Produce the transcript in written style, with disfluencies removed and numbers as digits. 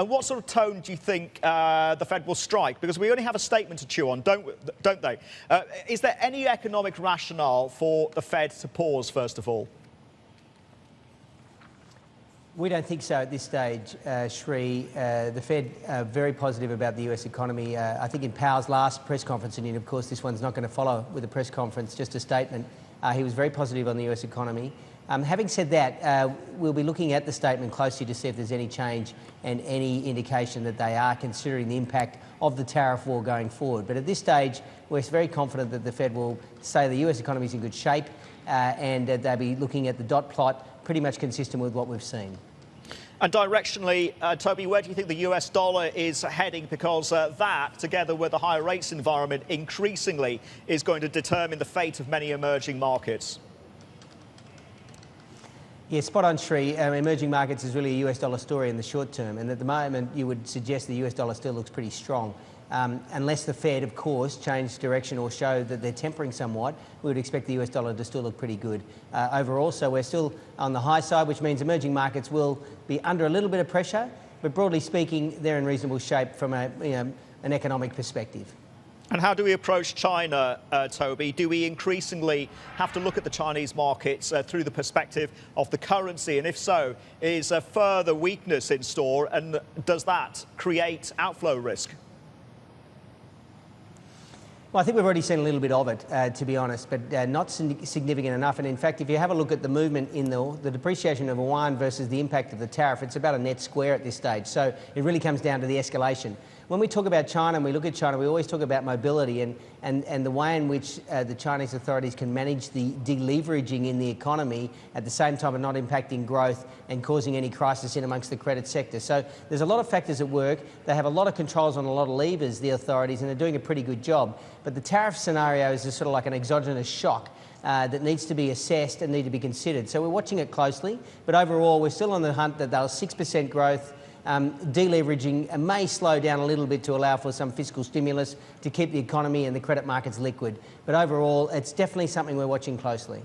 And what sort of tone do you think the Fed will strike? Because we only have a statement to chew on, don't they? Is there any economic rationale for the Fed to pause, first of all? We don't think so at this stage, Sri. The Fed are very positive about the US economy. I think in Powell's last press conference, and of course this one's not going to follow with a press conference, just a statement, he was very positive on the US economy. Having said that, we'll be looking at the statement closely to see if there's any change and any indication that they are considering the impact of the tariff war going forward. But at this stage, we're very confident that the Fed will say the US economy is in good shape and they'll be looking at the dot plot pretty much consistent with what we've seen. And directionally, Toby, where do you think the US dollar is heading? Because that, together with the higher rates environment, increasingly is going to determine the fate of many emerging markets. Yeah, spot on, Sri. Emerging markets is really a US dollar story in the short term, and at the moment you would suggest the US dollar still looks pretty strong. Unless the Fed, of course, change direction or show that they're tempering somewhat, we would expect the US dollar to still look pretty good overall. So we're still on the high side, which means emerging markets will be under a little bit of pressure, but broadly speaking, they're in reasonable shape from an economic perspective. And how do we approach China, Toby? Do we increasingly have to look at the Chinese markets through the perspective of the currency? And if so, is further weakness in store? And does that create outflow risk? Well, I think we've already seen a little bit of it, to be honest, but not significant enough. And in fact, if you have a look at the movement in the depreciation of yuan versus the impact of the tariff, it's about a net square at this stage. So it really comes down to the escalation. When we talk about China and we look at China, we always talk about mobility and the way in which the Chinese authorities can manage the deleveraging in the economy at the same time of not impacting growth and causing any crisis in amongst the credit sector. So there's a lot of factors at work. They have a lot of controls on a lot of levers, the authorities, and they're doing a pretty good job. But the tariff scenario is just sort of like an exogenous shock that needs to be assessed and need to be considered. So we're watching it closely, but overall we're still on the hunt that they'll 6% growth. Deleveraging may slow down a little bit to allow for some fiscal stimulus to keep the economy and the credit markets liquid. But overall, it's definitely something we're watching closely.